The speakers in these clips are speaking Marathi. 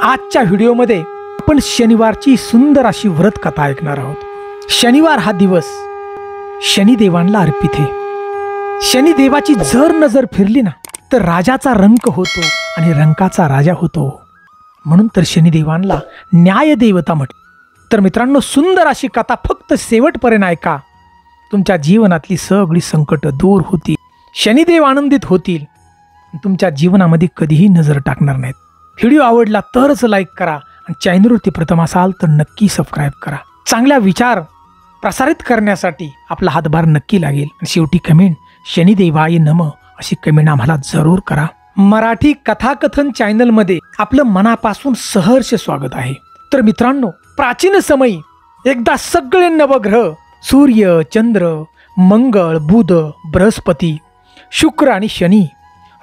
आजच्या व्हिडिओमध्ये आपण शनिवारची सुंदर अशी व्रत कथा ऐकणार आहोत। शनिवार हा दिवस शनिदेवांना अर्पित आहे। शनिदेवाची जर नजर फिरली ना तर राजाचा रंक होतो आणि रंकाचा राजा होतो, म्हणून तर शनिदेवांना न्याय देवता म्हटले। तर मित्रांनो, सुंदर अशी कथा फक्त शेवटपर्यंत ऐका, तुमच्या जीवनातली सगळी संकट दूर होतील, शनिदेव आनंदित होतील, तुमच्या जीवनामध्ये कधीही नजर टाकणार नाहीत। व्हिडिओ आवडला तरच लाईक करा आणि चॅनलवरती प्रथम असाल तर नक्की सबस्क्राईब करा। चांगला विचार प्रसारित करण्यासाठी आपला हातभार नक्की लागेल। आणि शेवटी कमेंट शनिदेवाय नमः अशी कमेंट आम्हाला जरूर करा। मराठी कथाकथन चॅनलमध्ये आपलं मनापासून सहर्ष स्वागत आहे। तर मित्रांनो, प्राचीन समयी एकदा सगळे नवग्रह सूर्य, चंद्र, मंगळ, बुध, बृहस्पती, शुक्र आणि शनी,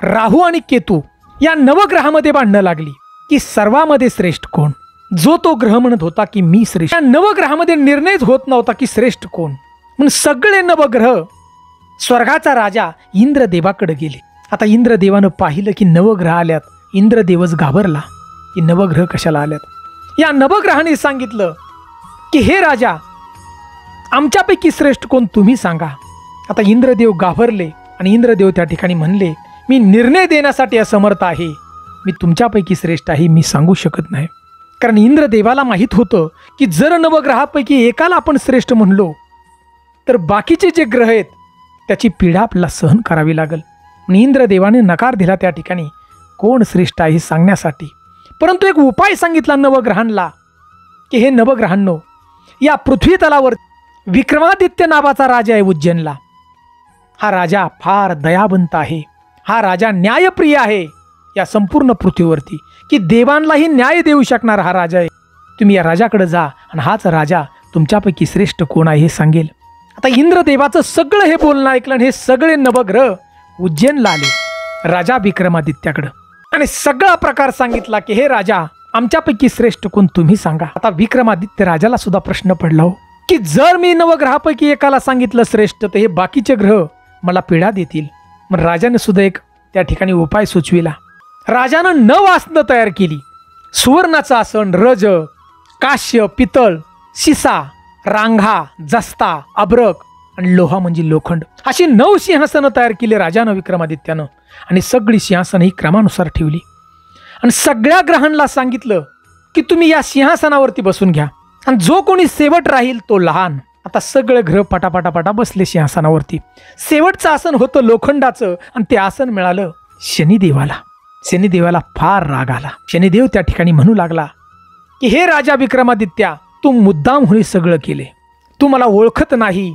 राहू आणि केतू या नवग्रहामध्ये भांडणं लागली की सर्वांमध्ये श्रेष्ठ कोण। जो तो ग्रह म्हणत होता की मी श्रेष्ठ। या नवग्रहामध्ये निर्णयच होत नव्हता की श्रेष्ठ कोण, म्हणून सगळे नवग्रह स्वर्गाचा राजा इंद्रदेवाकडे गेले। आता इंद्रदेवानं पाहिलं की नवग्रह आल्यात। इंद्रदेवच घाबरला की नवग्रह कशाला आल्यात। या नवग्रहाने सांगितलं की हे राजा, आमच्यापैकी श्रेष्ठ कोण तुम्ही सांगा। आता इंद्रदेव घाबरले आणि इंद्रदेव त्या ठिकाणी म्हणले, मी निर्णय देण्यासाठी असमर्थ आहे, मी तुमच्यापैकी श्रेष्ठ आहे, मी सांगू शकत नाही। कारण इंद्रदेवाला माहीत होतं की जर नवग्रहापैकी एकाला आपण श्रेष्ठ म्हणलो तर बाकीचे जे ग्रह आहेत त्याची पीडा आपल्याला सहन करावी लागेल। आणि इंद्रदेवाने नकार दिला त्या ठिकाणी कोण श्रेष्ठ आहे सांगण्यासाठी। परंतु एक उपाय सांगितला नवग्रहांना की हे नवग्रहांनो, या पृथ्वी तलावर विक्रमादित्य नावाचा राजा आहे उज्जैनला। हा राजा फार दयावंत आहे, हा राजा न्यायप्रिय आहे या संपूर्ण पृथ्वीवरती, की देवांनाही न्याय देऊ शकणार हा राजा आहे। तुम्ही या राजाकडे जा आणि हाच राजा तुमच्यापैकी श्रेष्ठ कोण आहे हे सांगेल। आता इंद्रदेवाचं सगळं हे बोलणं ऐकलं आणि हे सगळे नवग्रह उज्जैनला आले राजा विक्रमादित्याकडे आणि सगळा प्रकार सांगितला की हे राजा, आमच्यापैकी श्रेष्ठ कोण तुम्ही सांगा। आता विक्रमादित्य राजाला सुद्धा प्रश्न पडला हो की जर मी नवग्रहापैकी एकाला सांगितलं श्रेष्ठ तर हे बाकीचे ग्रह मला पीडा देतील। मग राजाने सुद्धा एक त्या ठिकाणी उपाय सुचविला। राजानं 9 आसनं तयार केली। सुवर्णाचं आसन, रज, काश्य, पितळ, शिसा, रांघा, जस्ता, अब्रक आणि लोहा म्हणजे लोखंड, अशी 9 सिंहासनं तयार केली राजानं विक्रमादित्यानं। आणि सगळी सिंहासनं ही क्रमानुसार ठेवली आणि सगळ्या ग्रहांना सांगितलं की तुम्ही या सिंहासनावरती बसून घ्या आणि जो कोणी शेवट राहील तो लहान। आता सगळे ग्रह पटापटापटा बसले सिंहासनावरती। शेवटचं आसन होतं लोखंडाचं आणि ते आसन मिळालं शनिदेवाला। शनिदेवाला फार राग आला। शनिदेव त्या ठिकाणी म्हणू लागला की हे राजा विक्रमादित्या, तू मुद्दाम होणे सगळं केले। तू मला ओळखत नाही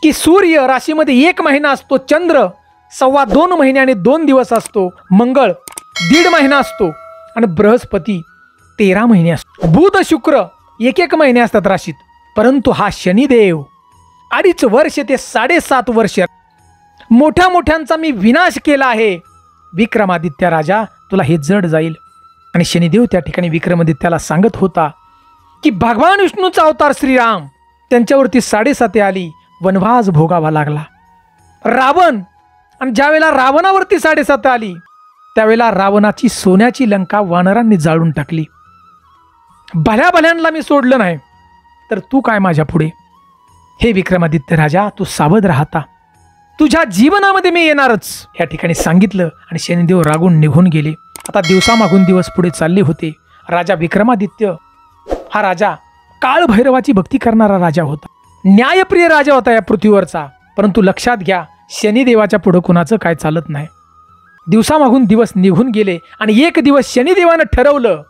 की सूर्य राशीमध्ये 1 महिना असतो, चंद्र 2.25 महिने आणि 2 दिवस असतो, मंगळ 1.5 महिना असतो आणि बृहस्पती 13 महिने असतो, बुध शुक्र 1 महिने असतात राशीत। परंतु हा शनिदेव 2.5 वर्ष ते 7.5 वर्ष मोठ्या मोठ्यांचा मी विनाश केला आहे। विक्रमादित्य राजा, तुला हे जड जाईल। आणि शनिदेव त्या ठिकाणी विक्रमादित्याला सांगत होता की भगवान विष्णूचा अवतार श्रीराम, त्यांच्यावरती 7.5 आली, वनवास भोगावा लागला। रावण, आणि ज्यावेळेला रावणावरती 7.5 आली त्यावेळेला रावणाची सोन्याची लंका वानरांनी जाळून टाकली। भल्या भल्यांना मी सोडलं नाही तर तू काय माझ्या पुढे। हे विक्रमादित्य राजा, तू सावध राहता, तुझ्या जीवनामध्ये मी येणारच या ठिकाणी सांगितलं आणि शनिदेव रागून निघून गेले। आता दिवसामागून दिवस पुढे चालले होते। राजा विक्रमादित्य हा राजा काळभैरवाची भक्ती करणारा राजा होता, न्यायप्रिय राजा होता या पृथ्वीवरचा। परंतु लक्षात घ्या, शनिदेवाच्या पुढे कुणाचं काय चालत नाही। दिवसामागून दिवस निघून गेले आणि एक दिवस शनिदेवानं ठरवलं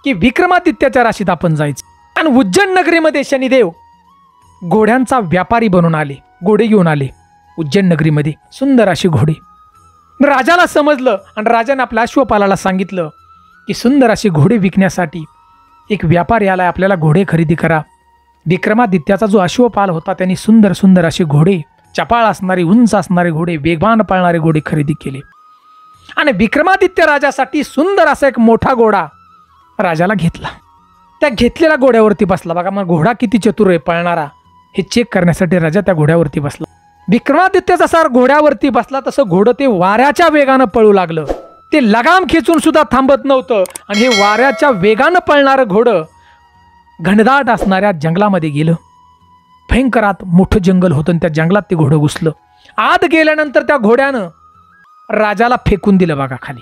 की विक्रमादित्याच्या राशीत आपण जायचं। आणि उज्जैन नगरीमध्ये शनिदेव घोड्यांचा व्यापारी बनून आले, घोडे घेऊन आले उज्जैन नगरीमध्ये, सुंदर अशी घोडे। राजाला समजलं आणि राजाने आपल्या अश्वपालाला सांगितलं की सुंदर असे घोडे विकण्यासाठी एक व्यापारी आलाय, आपल्याला घोडे खरेदी करा। विक्रमादित्याचा जो अश्वपाल होता त्यांनी सुंदर सुंदर असे घोडे, चपाळ असणारे, उंच असणारे घोडे, वेगवान पळणारे घोडे खरेदी केले। आणि विक्रमादित्य राजासाठी सुंदर असा एक मोठा घोडा राजाला घेतला। त्या घेतलेल्या घोड्यावरती बसला। बघा मग घोडा किती चतुर आहे पळणारा हे चेक करण्यासाठी राजा त्या घोड्यावरती बसला। विक्रमादित्य जसा घोड्यावरती बसला तसं घोडं ते वाऱ्याच्या वेगानं पळू लागलं। ते लगाम खेचून सुद्धा थांबत नव्हतं आणि हे वाऱ्याच्या वेगानं पळणारं घोडं घनदाट असणाऱ्या जंगलामध्ये गेलं. भयंकरात मोठं जंगल होतं आणि त्या जंगलात ते घोडं घुसलं. आत गेल्यानंतर त्या घोड्यानं राजाला फेकून दिलं बघा खाली.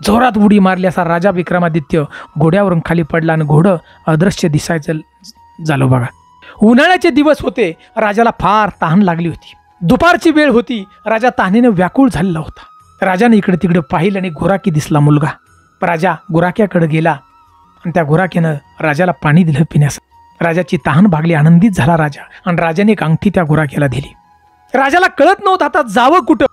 जोरात उडी मारली असा राजा विक्रमादित्य घोड्यावरून खाली पडला आणि घोडं अदृश्य दिसायचं झालं बघा. उन्हाळ्याचे दिवस होते. राजाला फार तहान लागली होती. दुपारची वेळ होती. राजा तहानेनं व्याकुळ झालेला होता. राजाने इकडे तिकडे पाहिलं आणि गुराकी दिसला मुलगा. राजा गुराक्याकडे गेला आणि त्या गुराक्यानं राजाला पाणी दिलं पिण्यास. राजाची तहान भागली. आनंदित झाला राजा आणि राजाने एक अंगठी त्या गुराक्याला दिली. राजाला कळत नव्हतं आता जावं कुठं,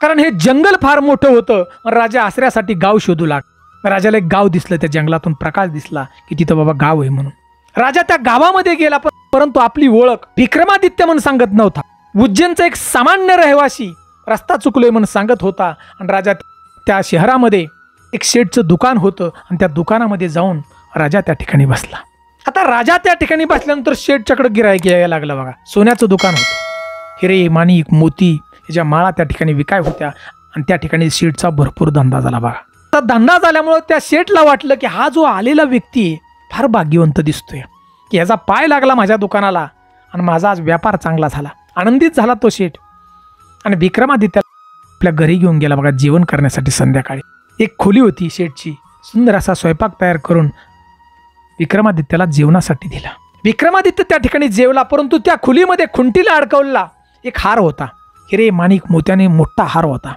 कारण हे जंगल फार मोठं होतं. राजा आसऱ्यासाठी गाव शोधू लाग. राजाला एक गाव दिसलं. त्या जंगलातून प्रकाश दिसला की तिथं बाबा गाव आहे म्हणून. राजा त्या गावामध्ये गेला, परंतु आपली ओळख विक्रमादित्य म्हणून सांगत नव्हता. उज्जैनचा एक सामान्य रहिवासी रस्ता चुकलोय म्हणून सांगत होता. आणि राजा त्या शहरामध्ये एक शेठचं दुकान होतं आणि त्या दुकानामध्ये जाऊन राजा त्या ठिकाणी बसला. आता राजा त्या ठिकाणी बसल्यानंतर शेठच्याकडे गिऱ्हाईक यायला लागलं बघा. सोन्याचं दुकान होतं. हिरे माणिक मोती याच्या माळा त्या ठिकाणी विकाय होत्या आणि त्या ठिकाणी शेठचा भरपूर धंदा झाला बघा. तर धंदा झाल्यामुळं त्या शेठला वाटलं की हा जो आलेला व्यक्ती आहे फार भाग्यवंत दिसतोय, की ह्याचा पाय लागला माझ्या दुकानाला आणि माझा आज व्यापार चांगला झाला. आनंदित झाला तो शेठ आणि विक्रमादित्याला आपल्या घरी घेऊन गेला बघा जेवण करण्यासाठी. संध्याकाळी एक खोली होती शेठची. सुंदर असा स्वयंपाक तयार करून विक्रमादित्याला जेवणासाठी दिला. विक्रमादित्य त्या ठिकाणी जेवला, परंतु त्या खोलीमध्ये खुंटीला अडकवलेला एक हार होता. हिरे माणिक मोत्याने मोठा हार होता.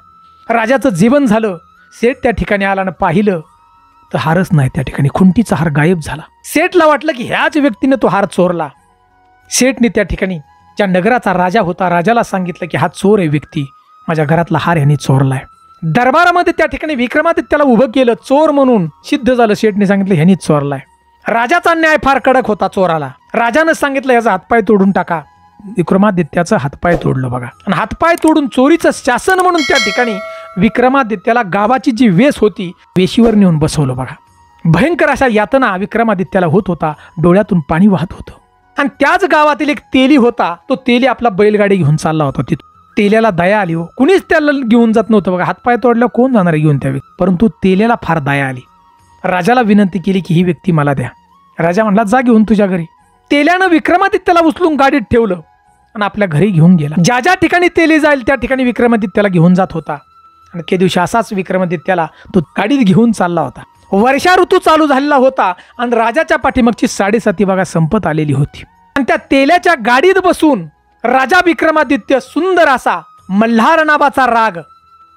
राजाचं जेवण झालं. शेठ त्या ठिकाणी आला आणि पाहिलं तर हारच नाही. त्या ठिकाणी खुंटीचा हार गायब झाला. शेठला वाटलं की ह्याच व्यक्तीने तो हार चोरला. शेठने त्या ठिकाणी ज्या नगराचा राजा होता राजाला सांगितलं की हा चोर आहे व्यक्ती, माझ्या घरातला हार यांनी चोरलाय. दरबारामध्ये त्या ठिकाणी विक्रमादित्याला उभं केलं. चोर म्हणून सिद्ध झालं. शेठने सांगितलं ह्यांनीच चोरलाय. राजाचा न्याय फार कडक होता चोराला. राजानं सांगितलं याचा हातपाय तोडून टाका. विक्रमादित्याचं हातपाय तोडलं बघा. आणि हातपाय तोडून चोरीचं शासन म्हणून त्या ठिकाणी विक्रमादित्याला गावाची जी वेस होती वेशीवर नेऊन बसवलं बघा. भयंकर अशा यातना विक्रमादित्याला होत होता. डोळ्यातून पाणी वाहत होतं. आणि त्याच गावातील एक तेली होता. तो तेली आपला बैलगाडी घेऊन चालला होता. तिथं तेल्याला दया आली हो. कुणीच त्याला घेऊन जात नव्हतं बघा. हातपाय तोडल्यावर कोण जाणार घेऊन त्या व्यक्ती, परंतु तेल्याला फार दया आली. राजाला विनंती केली की ही व्यक्ती मला द्या. राजा म्हणला जा घेऊन तुझ्या घरी. तेल्यानं विक्रमादित्याला उचलून गाडीत ठेवलं आणि आपल्या घरी घेऊन गेला. ज्या ज्या ठिकाणी तेली जाईल त्या ठिकाणी विक्रमादित्याला घेऊन जात होता. आणि त्या दिवशी असाच विक्रमादित्याला तो गाडीत घेऊन चालला होता. वर्षा ऋतू चालू झालेला होता आणि राजाच्या पाठीमागची 7:30 बघा संपत आलेली होती. आणि त्या तेल्याच्या गाडीत बसून राजा विक्रमादित्य सुंदर असा मल्हार नावाचा राग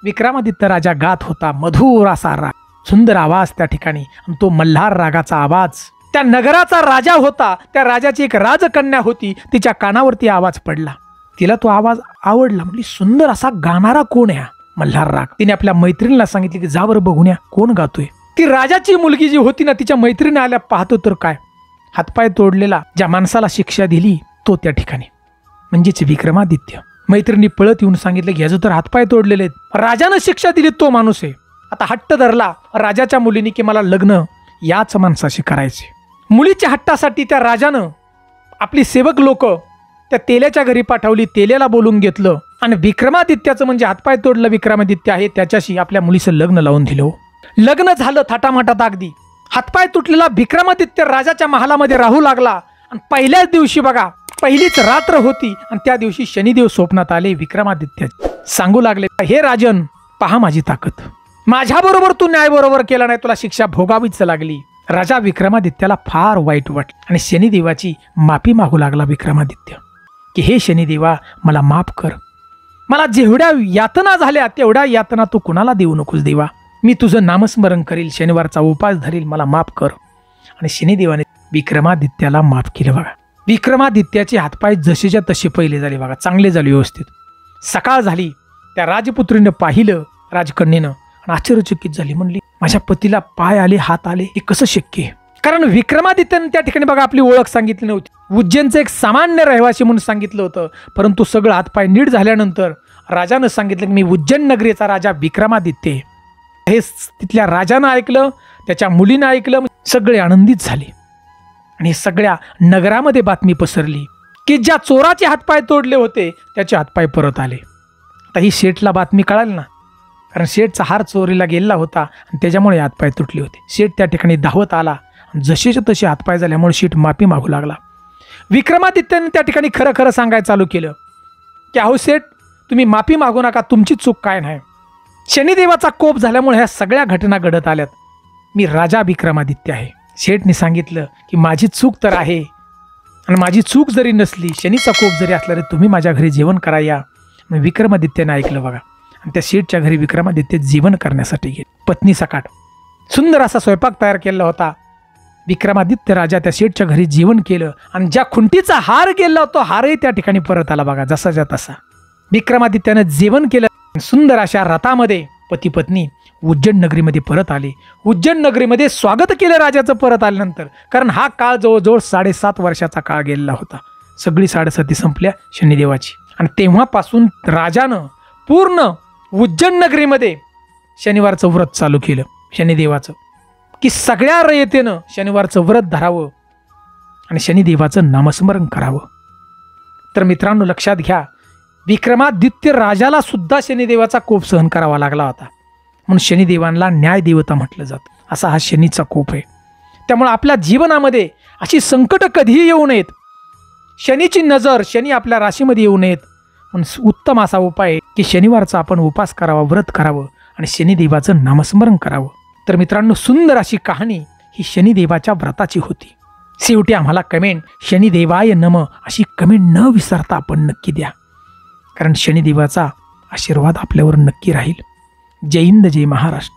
विक्रमादित्य राजा गात होता. मधुर असा राग, सुंदर आवाज त्या ठिकाणी. आणि तो मल्हार रागाचा आवाज त्या नगराचा राजा होता. त्या राजाची एक राजकन्या होती. तिच्या कानावरती आवाज पडला. तिला तो आवाज आवडला. म्हणजे सुंदर असा गाणारा कोण आहे मल्हार राग. तिने आपल्या मैत्रिणीला सांगितले की जा बरं बघून या कोण गातोय. ती राजाची मुलगी जी होती ना तिच्या मैत्रिणी आल्या. पाहतो तर काय, हातपाय तोडलेला ज्या माणसाला शिक्षा दिली तो त्या ठिकाणी म्हणजेच विक्रमादित्य. मैत्रिणी पळत येऊन सांगितलं की ह्याचं तर हातपाय तोडलेले आहेत. राजानं शिक्षा दिली तो माणूस आहे. आता हट्ट धरला राजाच्या मुलीने की मला लग्न याच माणसाशी करायचे. मुलीच्या हट्टासाठी त्या राजानं आपली सेवक लोक त्या तेल्याच्या घरी पाठवली. तेल्याला बोलून घेतलं आणि विक्रमादित्याचं म्हणजे हातपाय तोडलं विक्रमादित्य आहे त्याच्याशी आपल्या मुलीचं लग्न लावून दिलं. लग्न झालं थाटामाटात अगदी. हातपाय तुटलेला विक्रमादित्य राजाच्या महालामध्ये राहू लागला. आणि पहिल्याच दिवशी बघा पहिलीच रात्र होती आणि त्या दिवशी शनिदेव स्वप्नात आले. विक्रमादित्य सांगू लागले हे राजन पहा माझी ताकद, माझ्याबरोबर तू न्याय बरोबर केला नाही, तुला शिक्षा भोगावीच लागली. राजा विक्रमादित्याला फार वाईट वाटलं आणि शनिदेवाची माफी मागू लागला विक्रमादित्य की हे शनिदेवा मला माफ कर. मला जेवढ्या यातना झाल्या तेवढ्या यातना तू कुणाला देऊ नकोस देवा. मी तुझं नामस्मरण करील, शनिवारचा उपास धरील, मला माफ कर. आणि शनिदेवाने विक्रमादित्याला माफ केलं बघा. विक्रमादित्याचे हातपाय जसेच्या तसे पहिले झाले बघा, चांगले झाले व्यवस्थित. सकाळ झाली. त्या राजपुत्रीनं पाहिलं राजकन्येनं आणि आश्चर्यचकित झाली. म्हणली माझ्या पतीला पाय आले हात आले हे कसं शक्य आहे. कारण विक्रमादित्याने त्या ठिकाणी बघा आपली ओळख सांगितली नव्हती. उज्जैनचं एक सामान्य रहिवासी म्हणून सांगितलं होतं. परंतु सगळं हातपाय नीट झाल्यानंतर राजानं सांगितलं की मी उज्जैन नगरीचा राजा विक्रमादित्य. हे तिथल्या राजानं ऐकलं, त्याच्या मुलीनं ऐकलं, सगळे आनंदित झाले. आणि सगळ्या नगरामध्ये बातमी पसरली की ज्या चोराचे हातपाय तोडले होते त्याचे हातपाय परत आले. आता ही शेठला बातमी कळाली ना. कारण शेठचा हार चोरीला गेलेला होता आणि त्याच्यामुळे हातपाय तुटले होते. शेठ त्या ठिकाणी धावत आला. जसेच्या तसे हातपाय झाल्यामुळे शेठ माफी मागू लागला. विक्रमादित्याने त्या ठिकाणी खरं खरं सांगायला चालू केलं की अहो शेठ, तुम्ही माफी मागू नका, तुमची चूक काय नाही. शनिदेवाचा कोप झाल्यामुळे ह्या सगळ्या घटना घडत आल्यात. मी राजा विक्रमादित्य आहे. शेठने सांगितलं की माझी चूक तर आहे, आणि माझी चूक जरी नसली, शनीचा कोप जरी असला तरी तुम्ही माझ्या घरी जेवण करा या. मग विक्रमादित्याने ऐकलं बघा, आणि त्या शेठच्या घरी विक्रमादित्य जेवण करण्यासाठी गेले. पत्नी सकाट सुंदर असा स्वयंपाक तयार केला होता. विक्रमादित्य राजा त्या शेठच्या घरी जेवण केलं, आणि ज्या खुंटीचा हार गेला तो हारही त्या ठिकाणी परत आला बघा, जसाच्या तसा. विक्रमादित्यानं जेवण केलं. सुंदर अशा रथामध्ये पती पत्नी उज्जैन नगरीमध्ये परत आले. उज्जैन नगरीमध्ये स्वागत केलं राजाचं परत आल्यानंतर, कारण हा काळ जवळजवळ 7.5 वर्षाचा काळ गेलेला होता. सगळी 7.5 संपल्या शनिदेवाची, आणि तेव्हापासून राजानं पूर्ण उज्जैन नगरीमध्ये शनिवारचं व्रत चालू केलं शनिदेवाचं, की सगळ्या रयतेनं शनिवारचं व्रत धरावं आणि शनिदेवाचं नामस्मरण करावं. तर मित्रांनो लक्षात घ्या, विक्रमादित्य राजाला सुद्धा शनिदेवाचा कोप सहन करावा लागला होता. म्हणून शनिदेवांना न्याय देवता म्हटलं जातं. असा हा शनीचा कोप आहे. त्यामुळे आपल्या जीवनामध्ये अशी संकट कधीही येऊ नयेत. शनीची नजर, शनी आपल्या राशीमध्ये येऊ नयेत. म्हणून उत्तम असा उपाय आहे की शनिवारचा आपण उपास करावा, व्रत करावं आणि शनिदेवाचं नामस्मरण करावं. तर मित्रांनो, सुंदर अशी कहाणी ही शनिदेवाच्या व्रताची होती. शेवटी आम्हाला कमेंट शनिदेवाय नम अशी कमेंट न विसरता आपण नक्की द्या, कारण शनिदेवाचा आशीर्वाद आपल्यावर नक्की राहील. जय हिंद, जय महाराष्ट्र.